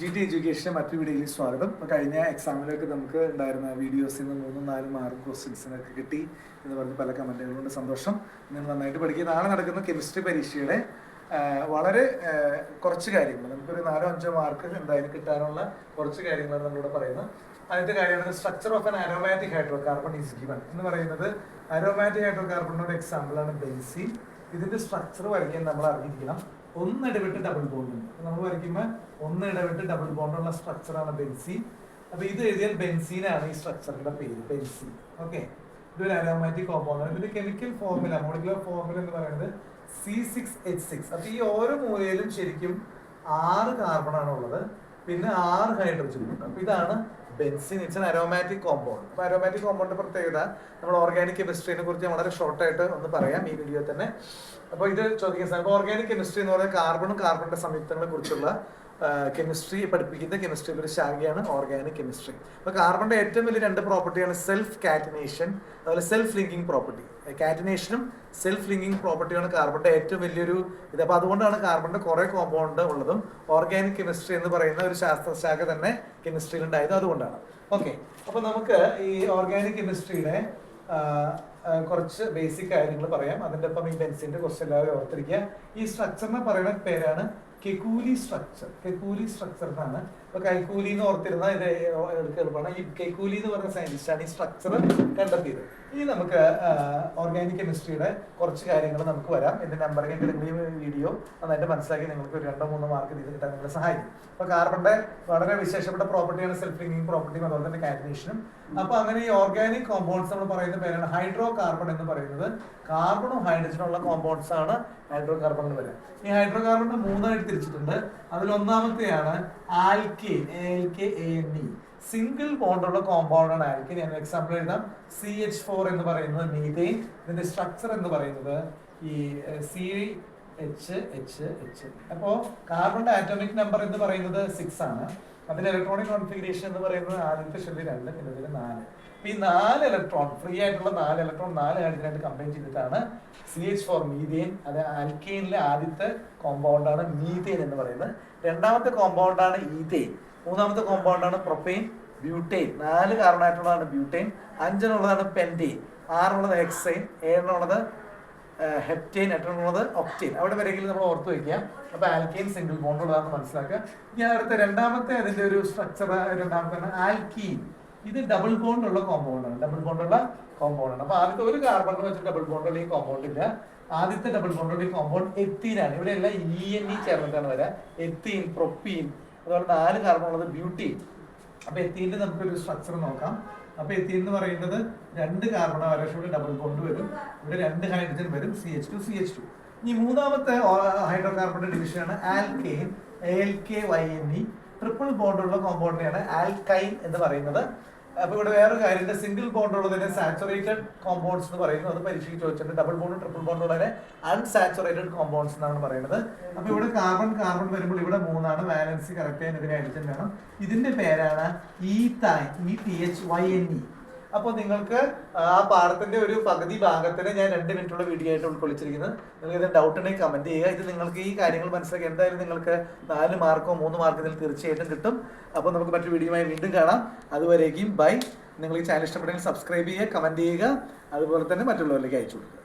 G T എഡ്യൂക്കേഷൻ്റെ മറ്റൊരു വീഡിയോയിൽ സ്വാഗതം. ഇപ്പോൾ കഴിഞ്ഞ എക്സാമിലൊക്കെ നമുക്ക് ഉണ്ടായിരുന്ന വീഡിയോസിൽ നിന്ന് 3-4 മാർക്ക് ക്വസ്റ്റ്യൻസിനൊക്കെ കിട്ടി എന്ന് പറഞ്ഞ് പല കമൻറ്റുകളുണ്ട്. സന്തോഷം. നിങ്ങൾ നന്നായിട്ട് പഠിക്കുക. നാളെ നടക്കുന്ന കെമിസ്ട്രി പരീക്ഷയുടെ വളരെ കുറച്ച് കാര്യങ്ങൾ നമുക്കൊരു 4-5 മാർക്ക് എന്തായാലും കിട്ടാനുള്ള കുറച്ച് കാര്യങ്ങളാണ് നമ്മളിവിടെ പറയുന്നത്. ആദ്യത്തെ കാര്യമാണ് structure of an aromatic hydro carbon is given എന്ന് പറയുന്നത്. അരോമാറ്റിക് ഹൈഡ്രോ കാർബണിൻ്റെ എക്സാമ്പിളാണ് ബെൻസീൻ. ഇതിൻ്റെ സ്ട്രക്ചർ വരയ്ക്കാൻ നമ്മൾ അറിഞ്ഞിരിക്കണം. ഒന്നിടവിട്ട് ഡബിൾ ബോണ്ട് ഉണ്ട്. നമ്മൾ വരയ്ക്കുമ്പോൾ ഒന്നിടവിട്ട് ഡബിൾ ബോണ്ടുള്ള സ്ട്രക്ചറാണ് ബെൻസീൻ. അപ്പോൾ ഇത് എഴുതിയാൽ ബെൻസീനാണ് ഈ സ്ട്രക്ചറിന്റെ പേര്, ബെൻസീൻ. ഓക്കെ, ഇതൊരു അരോമാറ്റിക് കോമ്പൗണ്ട്. ഇതിന്റെ കെമിക്കൽ ഫോർമുല, മോളിക്കുലർ ഫോർമുല എന്ന് പറയുന്നത് C6H6. അപ്പൊ ഈ ഓരോ മൂലയിലും ശരിക്കും 6 കാർബൺ ആണ് ഉള്ളത്, പിന്നെ 6 ഹൈഡ്രജൻ ഉണ്ട്. അപ്പൊ ഇതാണ് benzene. It's an aromatic compound. അപ്പൊ അരോമാറ്റിക് കോമ്പൗണ്ടിന്റെ പ്രത്യേകത നമ്മൾ ഓർഗാനിക് കെമിസ്ട്രീനെ കുറിച്ച് വളരെ ഷോർട്ടായിട്ട് ഒന്ന് പറയാം ഈ വീഡിയോ തന്നെ. അപ്പോൾ ഇത് ചോദിക്കുന്ന സാധനം. അപ്പോൾ ഓർഗാനിക് കെമിസ്ട്രി എന്ന് പറയുന്നത് കാർബണും കാർബണിന്റെ സംയുക്തങ്ങളെ കുറിച്ചുള്ള കെമിസ്ട്രി പഠിപ്പിക്കുന്ന കെമിസ്ട്രിയുടെ ഒരു ശാഖയാണ് ഓർഗാനിക് കെമിസ്ട്രി. അപ്പോൾ കാർബണിന്റെ ഏറ്റവും വലിയ 2 പ്രോപ്പർട്ടിയാണ് സെൽഫ് കാറ്റിനേഷൻ, അതുപോലെ സെൽഫ് ലിങ്കിങ് പ്രോപ്പർട്ടി. കാറ്റിനേഷനും സെൽഫ് ലിങ്കിങ് പ്രോപ്പർട്ടിയാണ് കാർബണിന്റെ ഏറ്റവും വലിയൊരു ഇത്. അപ്പോൾ അതുകൊണ്ടാണ് കാർബണിന്റെ കുറേ കോമ്പൗണ്ട് ഉള്ളതും ഓർഗാനിക് കെമിസ്ട്രി എന്ന് പറയുന്ന ഒരു ശാസ്ത്രശാഖ തന്നെ കെമിസ്ട്രിയിൽ ഉണ്ടായത് അതുകൊണ്ടാണ്. ഓക്കെ, അപ്പോൾ നമുക്ക് ഈ ഓർഗാനിക് കെമിസ്ട്രിയുടെ കുറച്ച് ബേസിക് കാര്യങ്ങൾ പറയാം. അതിൻ്റെ ഒപ്പം ഈ ബെൻസിന്റെ ക്വസ്റ്റ്യൻ എല്ലാവരും ഓർത്തിരിക്കുക. ഈ സ്ട്രക്ചറിനെ പറയുന്ന പേരാണ് കെക്കൂലി സ്ട്രക്ചർ. കെക്കൂലി സ്ട്രക്ചർ എന്നാണ്. ഇപ്പൊ കൈക്കൂലി എന്ന് ഓർത്തിരുന്ന ഇത് എളുപ്പമാണ്. ഈ കെക്കൂലി എന്ന് പറയുന്ന സയന്റിസ്റ്റാണ് ഈ സ്ട്രക്ചർ കണ്ടെത്തിയത്. ഇനി നമുക്ക് ഓർഗാനിക് കെമിസ്ട്രിയുടെ കുറച്ച് കാര്യങ്ങൾ നമുക്ക് വരാം. എന്റെ നമ്പറിംഗ് നിങ്ങൾ ഈ വീഡിയോ നന്നായിട്ട് മനസ്സിലാക്കി നിങ്ങൾക്ക് ഒരു 2-3 മാർക്ക് ഇത് കിട്ടാൻ നിങ്ങളെ സഹായിക്കും. അപ്പൊ കാർബണിന്റെ വളരെ വിശേഷപ്പെട്ട പ്രോപ്പർട്ടിയാണ് സെൽഫ് ലിങ്കിങ് പ്രോപ്പർട്ടിയും അതുപോലെ തന്നെ കാറ്റിനേഷനും. അപ്പൊ അങ്ങനെ ഈ ഓർഗാനിക് കോമ്പൗണ്ട്സ് നമ്മൾ പറയുന്ന പേരാണ് ഹൈഡ്രോ കാർബൺ എന്ന് പറയുന്നത്. കാർബണും ഹൈഡ്രജനും ഉള്ള കോമ്പൗണ്ട്സ് ആണ് ഹൈഡ്രോ കാർബൺ എന്ന് പറയുന്നത്. ഈ ഹൈഡ്രോ കാർബണിനെ 3 ആയിട്ട് തിരിച്ചിട്ടുണ്ട്. അതിൽ ഒന്നാമത്തെയാണ് ആൽക്കെയിൻ, ALKANE. സിംഗിൾ ബോണ്ടുള്ള കോമ്പൗണ്ട് ആണ് ആൽക്കെയിൻ. ഞാൻ എക്സാമ്പിൾ എഴുതാം. CH4 എന്ന് പറയുന്നത് മീഥെയിൻ. ഇതിന്റെ സ്ട്രക്ചർ എന്ന് പറയുന്നത് ഈ CHH. അപ്പോ കാർബണിന്റെ ആറ്റോമിക് നമ്പർ എന്ന് പറയുന്നത് 6 ആണ്. അതിന്റെ ഇലക്ട്രോണിക് കോൺഫിഗറേഷൻ എന്ന് പറയുന്നത് ആദ്യത്തെ ഷെല്ലിൽ 2, പിന്നെ ഇതിൽ 4. ഈ 4 ഇലക്ട്രോൺ ഫ്രീ ആയിട്ടുള്ള 4 ഇലക്ട്രോൺ 4 ഹൈഡ്രജനായിട്ട് കമ്പൈൻ ചെയ്തിട്ടാണ് CH4 മീഥെയിൻ. അത് ആൽക്കെയിനിലെ ആദ്യത്തെ കോമ്പൗണ്ടാണ് മീഥെയിൻ എന്ന് പറയുന്നത്. രണ്ടാമത്തെ കോമ്പൗണ്ടാണ് ഈഥെയിൻ. മൂന്നാമത്തെ കോമ്പൗണ്ടാണ് പ്രൊപ്പെയിൻ, ബ്യൂട്ടെയിൻ. 4 കാർബണായിട്ടുള്ളതാണ് ബ്യൂട്ടെയിൻ. 5 എന്നുള്ളതാണ് പെൻറ്റെയിൻ. 6 ഉള്ളത് ഹെക്സൈൻ. 7 എന്നുള്ളത് ഹെപ്റ്റെയിൻ. 8 എന്നുള്ളത് ഒക്ടെയിൻ. അവിടെ വരെയെങ്കിലും നമ്മൾ ഓർത്ത് വയ്ക്കുക. അപ്പൊ ആൽക്കെയിൻ സിംഗിൾ ബോണ്ട് ഉള്ളതാണെന്ന് മനസ്സിലാക്കുക. ഇനി അടുത്ത രണ്ടാമത്തെ അതിന്റെ ഒരു സ്ട്രക്ചർ രണ്ടാമത്തെ ആൽക്കീൻ. ഇത് ഡബിൾ ബോണ്ട് ഉള്ള കോമ്പൗണ്ടാണ്. ഡബിൾ ബോണ്ട് ഉള്ള കോമ്പൗണ്ടാണ്. അപ്പൊ ആദ്യത്തെ ഒരു കാർബൺ വെച്ച് ഡബിൾ ബോണ്ട് ഉള്ള ഈ കോമ്പൗണ്ട് ഇല്ല. ആദ്യത്തെ ഡബിൾ ബോണ്ട് ഉള്ള ഈ കോമ്പൗണ്ട് എത്തീനാണ്. ഇവിടെ എല്ലാം ENE ചേർന്നിട്ടാണ് വരാം. എത്തീൻ, പ്രൊപ്പീൻ, അതുപോലെ 4 കാർബൺ ഉള്ളത് ബ്യൂട്ടീൻ. അപ്പൊ എത്തീൻ്റെ നമുക്കൊരു സ്ട്രക്ചർ നോക്കാം. അപ്പൊ എത്തീൻ എന്ന് പറയുന്നത് 2 കാർബൺ പക്ഷേ ഇവിടെ ഡബിൾ ബോണ്ട് വരും. ഇവിടെ 2 ഹൈഡ്രജൻ വരും, CH2. ഇനി മൂന്നാമത്തെ ഹൈഡ്രോ കാർബണിന്റെ ഡിവിഷനാണ് ആൽക്കെയിൻ, ALKYNE. ട്രിപ്പിൾ ബോണ്ട് ഉള്ള കോമ്പൗണ്ടിനെയാണ് ആൽക്കൈൻ എന്ന് പറയുന്നത്. അപ്പൊ ഇവിടെ വേറൊരു കാര്യം, സിംഗിൾ ബോണ്ട് ഉള്ളതിനെ സാച്ചുറേറ്റഡ് കോമ്പൗണ്ട്സ് എന്ന് പറയുന്നു. അത് പരീക്ഷയ്ക്ക് ചോദിച്ചിട്ടുണ്ട്. ഡബിൾ ബോണ്ടും ട്രിപ്പിൾ ബോണ്ട് ഉള്ളതിനെ അൺസാച്ചുറേറ്റഡ് കോമ്പൗണ്ട്സ് എന്നാണ് പറയുന്നത്. അപ്പൊ ഇവിടെ കാർബൺ വരുമ്പോൾ ഇവിടെ 3 ആണ്. വാലൻസി കറക്റ്റ് ചെയ്യാൻ ഇതിന് ഹൈഡ്രജൻ വേണം. ഇതിന്റെ പേരാണ് ഈഥൈൻ, ETHYNE. അപ്പോൾ നിങ്ങൾക്ക് ആ പാഠത്തിന്റെ ഒരു പകുതി ഭാഗത്തിന് ഞാൻ 2 മിനിറ്റുള്ള വീഡിയോ ആയിട്ട് ഉൾക്കൊള്ളിച്ചിരിക്കുന്നത്. നിങ്ങൾക്ക് ഇത് ഡൗട്ട് ഉണ്ടെങ്കിൽ കമന്റ് ചെയ്യുക. ഇത് നിങ്ങൾക്ക് ഈ കാര്യങ്ങൾ മനസ്സിലാക്കി എന്തായാലും നിങ്ങൾക്ക് 4 മാർക്കോ 3 മാർക്കോ ഇതിൽ തീർച്ചയായിട്ടും കിട്ടും. അപ്പോൾ നമുക്ക് മറ്റൊരു വീഡിയോയുമായി വീണ്ടും കാണാം. അതുവരേക്കും ബൈ. നിങ്ങൾ ഈ ചാനൽ ഇഷ്ടപ്പെട്ടെങ്കിൽ സബ്സ്ക്രൈബ് ചെയ്യുക, കമന്റ് ചെയ്യുക, അതുപോലെ തന്നെ മറ്റുള്ളവരിലേക്ക് അയച്ചു കൊടുക്കുക.